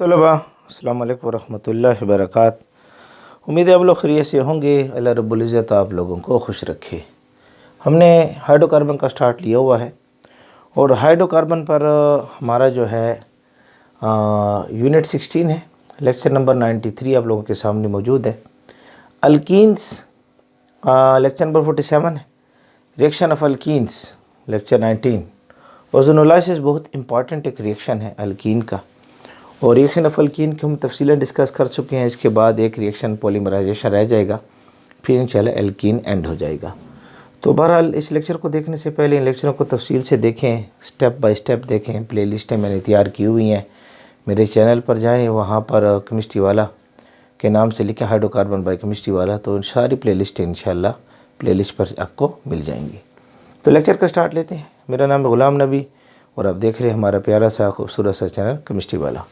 तलबा अस्सलाम वालेकुम रहमतुल्लाहि व बरकातहू। उम्मीद है आप लोग खैरियत से होंगे। अल्लाह रब्बुल इज़्ज़त आप लोगों को खुश रखे। हमने हाइड्रोकार्बन का स्टार्ट लिया हुआ है और हाइड्रोकार्बन पर हमारा जो है यूनिट 16 है, लेक्चर नंबर 93 आप लोगों के सामने मौजूद है। अल्कीन्स लेक्चर नंबर 47 है। Reaction of alkenes lecture 19। Ozonolysis बहुत इंपॉर्टेंट एक रिएक्शन है अल्कीन का, और रिएक्शन ऑफ अल्कीन की हम तफसीलन डिस्कस कर चुके हैं। इसके बाद एक रिएक्शन पॉलीमराइजेशन रह जाएगा, फिर इंशाल्लाह एल्कीन एंड हो जाएगा। तो बहरहाल इस लेक्चर को देखने से पहले इन लेक्चरों को तफसील से देखें, स्टेप बाय स्टेप देखें। प्ले लिस्टें मैंने तैयार की हुई हैं, मेरे चैनल पर जाएँ, वहाँ पर केमिस्ट्री वाला के नाम से लिखें हाइड्रोकार्बन बाय केमिस्ट्री वाला, तो सारी प्ले लिस्टें इंशाल्लाह प्ले लिस्ट पर आपको मिल जाएंगी। तो लेक्चर का स्टार्ट लेते हैं। मेरा नाम है ग़ुलाम नबी और आप देख रहे हैं हमारा प्यारा सा खूबसूरत सा चैनल केमिस्ट्री वाला।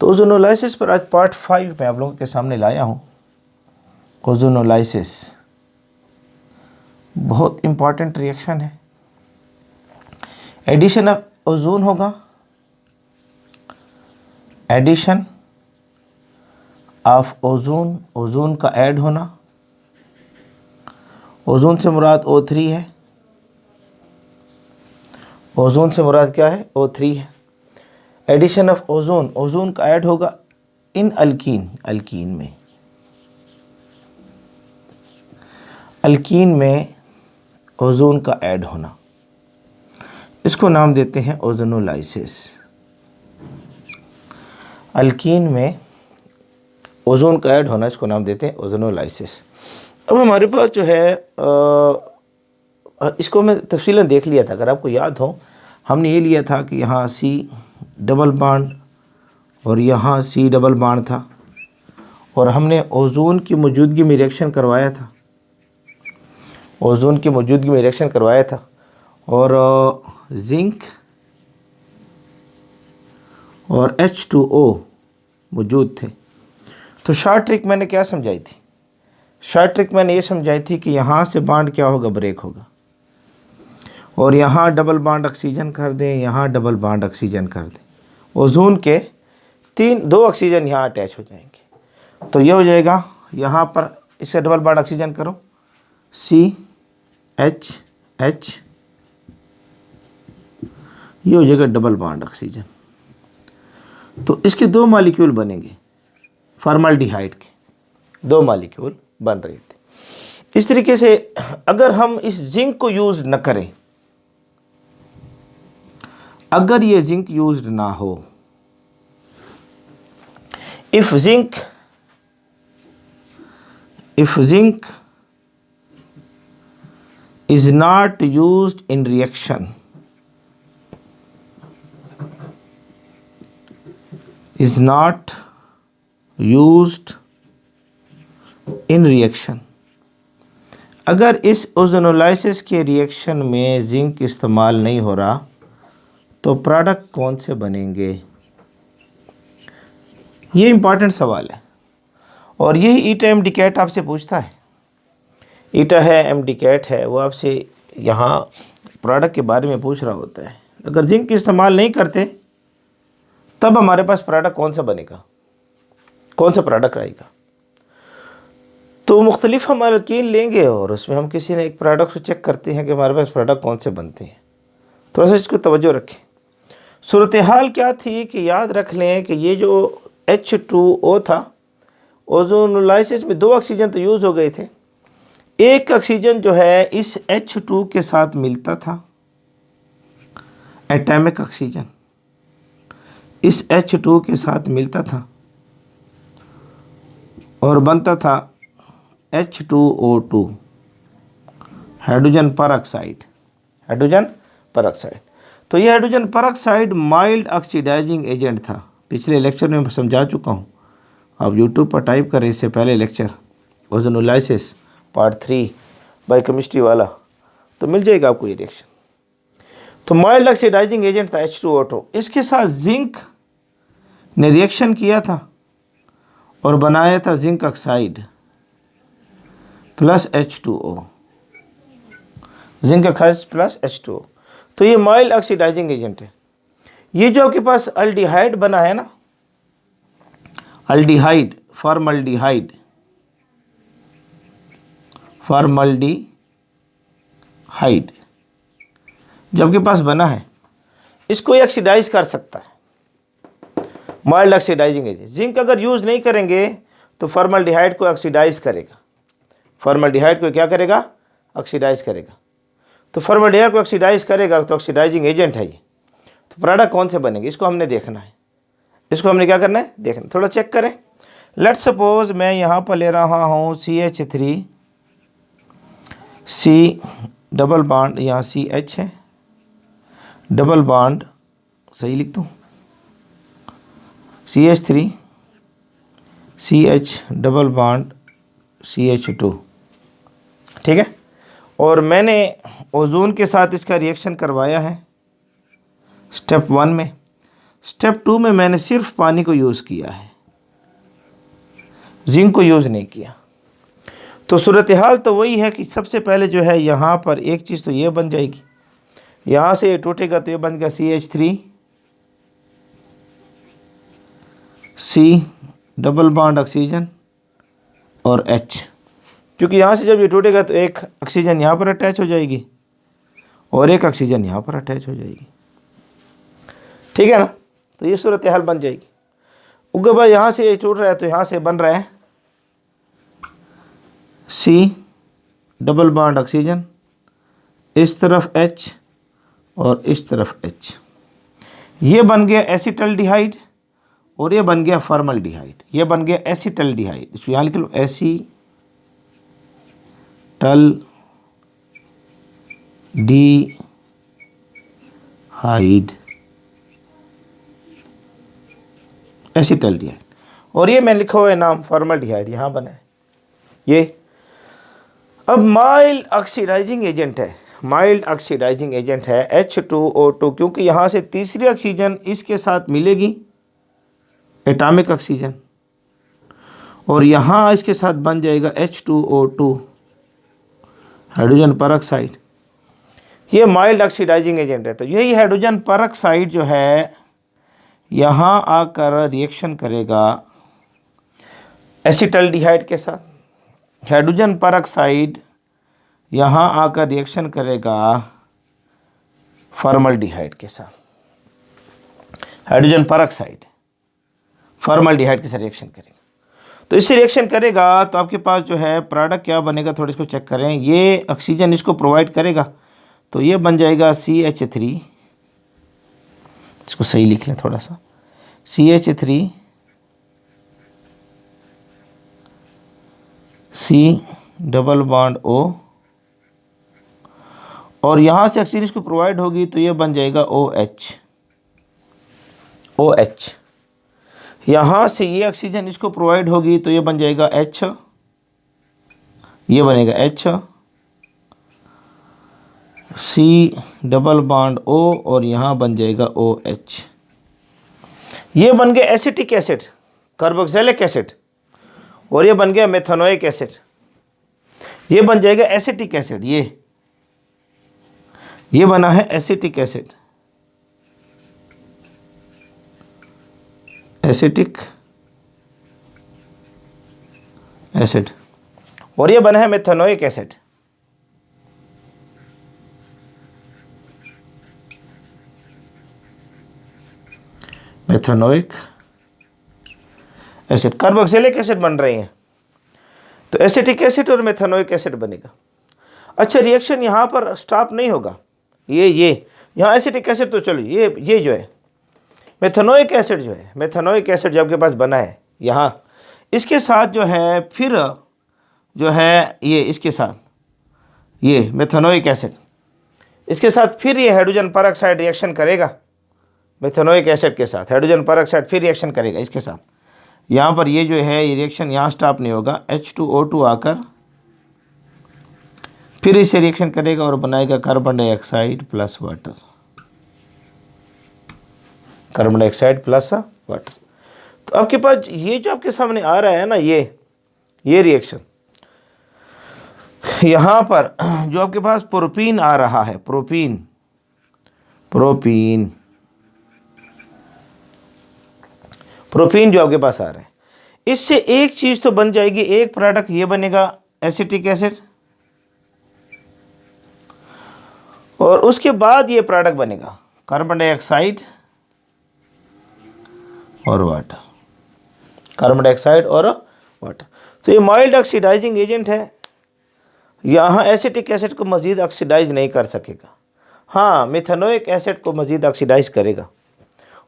तो ओजोनोलाइसिस पर आज पार्ट 5 मैं आप लोगों के सामने लाया हूँ। ओजोनोलाइसिस बहुत इम्पॉर्टेंट रिएक्शन है। एडिशन ऑफ ओजोन होगा, एडिशन ऑफ ओजोन, ओजोन का ऐड होना। ओजोन से मुराद O3 है, ओजोन से मुराद क्या है? O3 है। एडिशन ऑफ ओजोन, ओजोन का ऐड होगा इन अल्कीन, अल्कीन में, अल्कीन में ओजोन का ऐड होना, इसको नाम देते हैं ओजोनोलाइसिस। अल्कीन में ओजोन का ऐड होना, इसको नाम देते हैं ओजोनोलाइसिस। अब हमारे पास जो है इसको मैं तफसीलन देख लिया था। अगर आपको याद हो, हमने ये लिया था कि यहाँ C डबल बॉन्ड और यहाँ C डबल बॉन्ड था, और हमने ओजोन की मौजूदगी में रिएक्शन करवाया था, ओजोन की मौजूदगी में रिएक्शन करवाया था, और जिंक और H2O मौजूद थे। तो शॉर्ट ट्रिक मैंने क्या समझाई थी? शॉर्ट ट्रिक मैंने ये समझाई थी कि यहाँ से बॉन्ड क्या होगा? ब्रेक होगा, और यहाँ डबल बॉन्ड ऑक्सीजन कर दें, यहाँ डबल बॉन्ड ऑक्सीजन कर दें, ओजोन के दो ऑक्सीजन यहाँ अटैच हो जाएंगे। तो ये हो जाएगा, यहाँ पर इससे डबल बॉन्ड ऑक्सीजन करो, CH, ये हो जाएगा डबल बॉन्ड ऑक्सीजन। तो इसके दो मॉलिक्यूल बनेंगे, फॉर्मल्डिहाइड के दो मॉलिक्यूल बन रहे थे। इस तरीके से अगर हम इस जिंक को यूज़ न करें, अगर ये जिंक यूज्ड ना हो, if zinc is not used in reaction, is not used in reaction, अगर इस ओजोनोलाइसिस के रिएक्शन में जिंक इस्तेमाल नहीं हो रहा, तो प्रोडक्ट कौन से बनेंगे? ये इंपॉर्टेंट सवाल है, और यही ईटा एमडीकैट आपसे पूछता है। ईटा है, एमडीकैट है, वो आपसे यहाँ प्रोडक्ट के बारे में पूछ रहा होता है। अगर जिंक इस्तेमाल नहीं करते, तब हमारे पास प्रोडक्ट कौन सा बनेगा, कौन सा प्रोडक्ट आएगा? तो मुख्तलिफ हम अल्कीन लेंगे और उसमें हम किसी ने एक प्रोडक्ट को चेक करते हैं कि हमारे पास प्रोडक्ट कौन से बनते हैं। थोड़ा सा इसको तवज्जो रखें। सूरत हाल क्या थी कि याद रख लें कि ये जो H2O था, ओजोनोलाइसिस में दो ऑक्सीजन तो यूज़ हो गए थे। एक ऑक्सीजन जो है इस H2 के साथ मिलता था, एटॉमिक ऑक्सीजन इस H2 के साथ मिलता था और बनता था H2O2, hydrogen peroxide, hydrogen peroxide. तो ये hydrogen peroxide mild oxidizing agent था। पिछले लेक्चर में समझा चुका हूँ, आप यूट्यूब पर टाइप करें इससे पहले lecture ozonolysis part 3 by chemistry वाला, तो मिल जाएगा आपको ये रिएक्शन। तो माइल्ड ऑक्सीडाइजिंग एजेंट था H2O2। इसके साथ जिंक ने रिएक्शन किया था और बनाया था zinc oxide plus H2O, zinc oxide plus H2O। तो ये माइल्ड ऑक्सीडाइजिंग एजेंट है। ये जो आपके पास अल्डिहाइड बना है ना, अल्डिहाइड, फॉर्मल्डिहाइड, फॉर्मल्डिहाइड जो आपके पास बना है, इसको ऑक्सीडाइज कर सकता है, माइल्ड ऑक्सीडाइजिंग एजेंट। जिंक अगर यूज़ नहीं करेंगे तो फॉर्मल्डिहाइड को ऑक्सीडाइज करेगा, फॉर्मल्डिहाइड को क्या करेगा, ऑक्सीडाइज करेगा। तो फॉर्मल्डिहाइड को ऑक्सीडाइज करेगा तो ऑक्सीडाइजिंग एजेंट है ये। तो प्रोडक्ट कौन से बनेंगे, इसको हमने देखना है, इसको हमने क्या करना है, देखना, थोड़ा चेक करें। लेट्स सपोज मैं यहाँ पर ले रहा हूँ CH3, C डबल बॉन्ड, यहाँ CH है, डबल बॉन्ड, सही लिख दूँ, CH3 CH double bond CH2, ठीक है। और मैंने ओजोन के साथ इसका रिएक्शन करवाया है स्टेप 1 में। स्टेप 2 में मैंने सिर्फ पानी को यूज़ किया है, जिंक को यूज़ नहीं किया। तो सूरत हाल तो वही है कि सबसे पहले जो है यहाँ पर एक चीज़ तो ये बन जाएगी, यहाँ से ये टूटेगा तो ये बन गया CH3 C double bond oxygen और H, क्योंकि यहाँ से जब ये टूटेगा तो एक ऑक्सीजन यहाँ पर अटैच हो जाएगी और एक ऑक्सीजन यहाँ पर अटैच हो जाएगी, ठीक है ना। तो ये सूरत हाल बन जाएगी। उगे भाई यहाँ से ये टूट रहा है तो यहाँ से बन रहा है C डबल बॉन्ड ऑक्सीजन, इस तरफ H और इस तरफ H, ये बन गया एसिटल्डिहाइड और ये बन गया फॉर्मल्डिहाइड, ये बन गया एसिटल्डिहाइड। इसको यहाँ लिख लो, एसिटल्डिहाइड, एसिटल्डिहाइड। और ये मैं लिखा हुआ है नाम फॉर्मल्डिहाइड, यहाँ बना है ये। अब माइल्ड ऑक्सीडाइजिंग एजेंट है, माइल्ड ऑक्सीडाइजिंग एजेंट है H2O2, क्योंकि यहाँ से तीसरी ऑक्सीजन इसके साथ मिलेगी, एटॉमिक ऑक्सीजन, और यहाँ इसके साथ बन जाएगा H2O2, हाइड्रोजन परऑक्साइड। ये माइल्ड ऑक्सीडाइजिंग एजेंट है। तो यही हाइड्रोजन परऑक्साइड जो है यहाँ आकर रिएक्शन करेगा एसिटल्डिहाइड के साथ, हाइड्रोजन परऑक्साइड यहाँ आकर रिएक्शन करेगा फॉर्मल्डिहाइड के साथ, हाइड्रोजन परऑक्साइड फॉर्मल्डिहाइड के साथ रिएक्शन करेगा। तो इससे रिएक्शन करेगा तो आपके पास जो है प्रोडक्ट क्या बनेगा, थोड़ा इसको चेक करें। ये ऑक्सीजन इसको प्रोवाइड करेगा तो ये बन जाएगा CH3, इसको सही लिख लें थोड़ा सा, CH3 C double bond O, और यहाँ से ऑक्सीजन इसको प्रोवाइड होगी तो ये बन जाएगा OH, OH। यहाँ से ये ऑक्सीजन इसको प्रोवाइड होगी तो ये बन जाएगा H, ये बनेगा H, C double bond O, और यहाँ बन जाएगा OH। ये बन गया एसिटिक एसिड, कार्बोक्सिलिक एसिड, और ये बन गया मेथनोइक एसिड, ये बन जाएगा एसिटिक एसिड। ये बना है एसिटिक एसिड, एसिटिक एसिड, और ये बना है methanoic acid. Methanoic acid, carboxylic acid बन रहे हैं तो एसिटिक एसिड और मेथनोइक एसिड बनेगा। अच्छा, रिएक्शन यहाँ पर स्टॉप नहीं होगा, ये यहाँ एसिटिक एसिड तो चलो, ये जो है मेथनोइक एसिड, जो है मेथनोइक एसिड जो आपके पास बना है यहाँ, इसके साथ जो है फिर जो है ये इसके साथ ये मेथनोइक एसिड, इसके साथ फिर ये हाइड्रोजन परऑक्साइड रिएक्शन करेगा मेथनोइक एसिड के साथ, हाइड्रोजन परऑक्साइड फिर रिएक्शन करेगा इसके साथ। यहाँ पर ये जो है ये रिएक्शन यहाँ स्टॉप नहीं होगा, H2O2 आकर फिर इससे रिएक्शन करेगा और बनाएगा carbon dioxide plus water, carbon dioxide plus water. तो आपके पास ये जो आपके सामने आ रहा है ना, ये रिएक्शन, यहाँ पर जो आपके पास प्रोपीन आ रहा है, प्रोपीन जो आपके पास आ रहा है, इससे एक चीज़ तो बन जाएगी, एक प्रोडक्ट ये बनेगा एसिटिक एसिड, और उसके बाद ये प्रोडक्ट बनेगा कार्बन डाइऑक्साइड और वाटर, कार्बन डाइऑक्साइड और वाटर। तो ये माइल्ड ऑक्सीडाइजिंग एजेंट है, यहाँ एसिटिक एसिड को मज़ीद ऑक्सीडाइज नहीं कर सकेगा। हाँ, मिथेनोइक एसिड को मज़ीद ऑक्सीडाइज करेगा,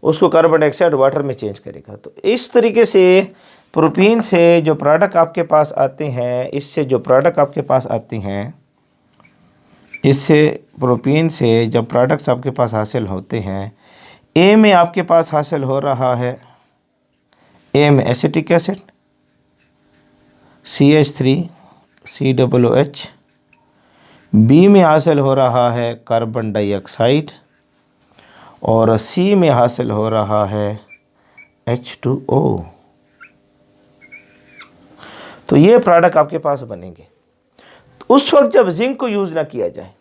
उसको कार्बन डाइऑक्साइड वाटर में चेंज करेगा। तो इस तरीके से प्रोपीन से जो प्रोडक्ट आपके पास आते हैं, इससे जो प्रोडक्ट आपके पास आते हैं, इससे प्रोपीन से जब प्रोडक्ट्स आपके पास हासिल होते हैं, ए में आपके पास हासिल हो रहा है, ए में acetic acid CH3 COOH, B में हासिल हो रहा है कार्बन डाइऑक्साइड, और सी में हासिल हो रहा है H2O। तो ये प्रोडक्ट आपके पास बनेंगे। तो उस वक्त जब जिंक को यूज़ ना किया जाए,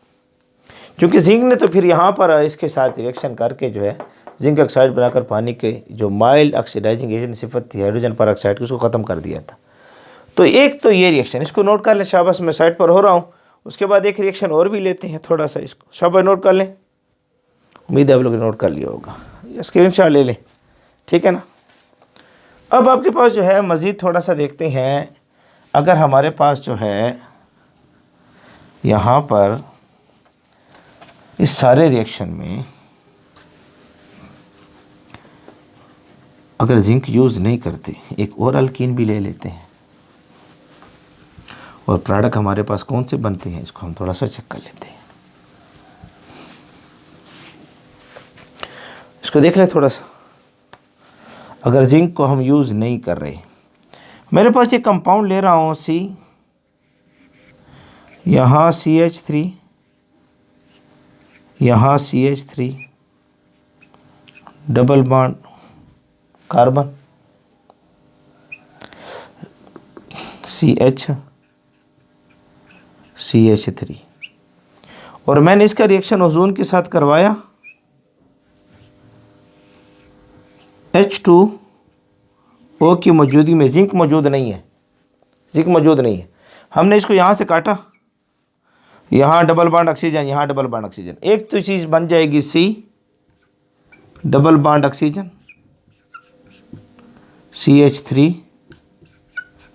क्योंकि जिंक ने तो फिर यहाँ पर इसके साथ रिएक्शन करके जो है जिंक ऑक्साइड बनाकर पानी के जो माइल्ड ऑक्सीडाइजिंग एजेंट सिफत थी हाइड्रोजन पर ऑक्साइड की, उसको ख़त्म कर दिया था। तो एक तो ये रिएक्शन, इसको नोट कर लें, शाबाश मैं साइड पर हो रहा हूँ। उसके बाद एक रिएक्शन और भी लेते हैं थोड़ा सा, इसको शाबाश नोट कर लें, उम्मीद है आप लोग ने नोट कर लिया होगा, या स्क्रीनशॉट ले लें, ठीक है ना। अब आपके पास जो है मज़ीद थोड़ा सा देखते हैं, अगर हमारे पास जो है यहाँ पर इस सारे रिएक्शन में अगर जिंक यूज़ नहीं करते, एक और अल्कीन भी ले लेते हैं, और प्रोडक्ट हमारे पास कौन से बनते हैं इसको हम थोड़ा सा चेक कर लेते हैं। इसको देख लें थोड़ा सा। अगर जिंक को हम यूज़ नहीं कर रहे, मेरे पास ये कंपाउंड ले रहा हूँ C, यहाँ CH3, यहाँ CH3, double bond carbon, CH3, और मैंने इसका रिएक्शन ओजोन के साथ करवाया, H2O की मौजूदगी में, जिंक मौजूद नहीं है, जिंक मौजूद नहीं है। हमने इसको यहाँ से काटा, यहाँ डबल बॉन्ड ऑक्सीजन, यहाँ डबल बॉन्ड ऑक्सीजन, एक तो चीज़ बन जाएगी C double bond oxygen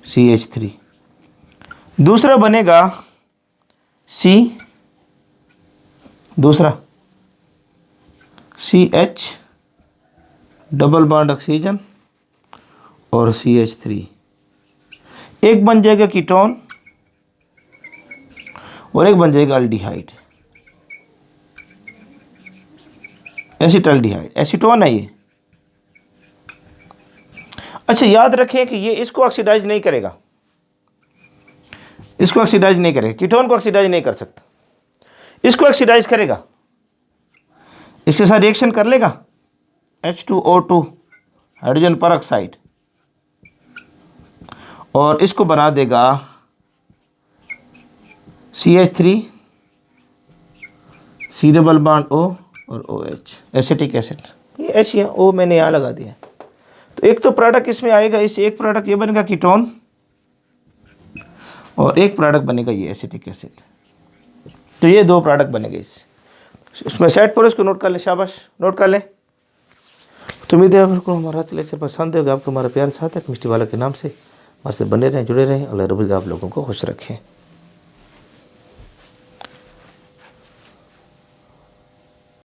CH3, दूसरा बनेगा C, दूसरा CH डबल बॉन्ड ऑक्सीजन और CH3, एक बन जाएगा कीटोन और एक बन जाएगा अल्डिहाइड, एसिटल्डिहाइड, एसीटोन है ये। अच्छा, याद रखें कि ये इसको ऑक्सीडाइज नहीं करेगा, इसको ऑक्सीडाइज नहीं करेगा, कीटोन को ऑक्सीडाइज नहीं कर सकता, इसको ऑक्सीडाइज करेगा, इसके साथ रिएक्शन कर लेगा, H2O2 हाइड्रोजन पर ऑक्साइड, और इसको बना देगा CH3 C double bond O और OH, एसिटिक एसिड। ये ऐसी है, O मैंने यहाँ लगा दिया। तो एक तो प्रोडक्ट इसमें आएगा, इससे एक प्रोडक्ट ये बनेगा कीटोन, और एक प्रोडक्ट बनेगा ये एसिटिक एसिड। तो ये दो प्रोडक्ट बनेंगे इसमें सेट पर, इसको नोट कर ले, शाबाश नोट कर ले। तो उम्मीद है आपको हमारा लेक्चर पसंद होगा, आपको हमारा प्यार साथ है, मिस्टी वाला के नाम से हमारे से बने रहें, जुड़े रहें। अल्लाह रब्बुल आप लोगों को खुश रखें।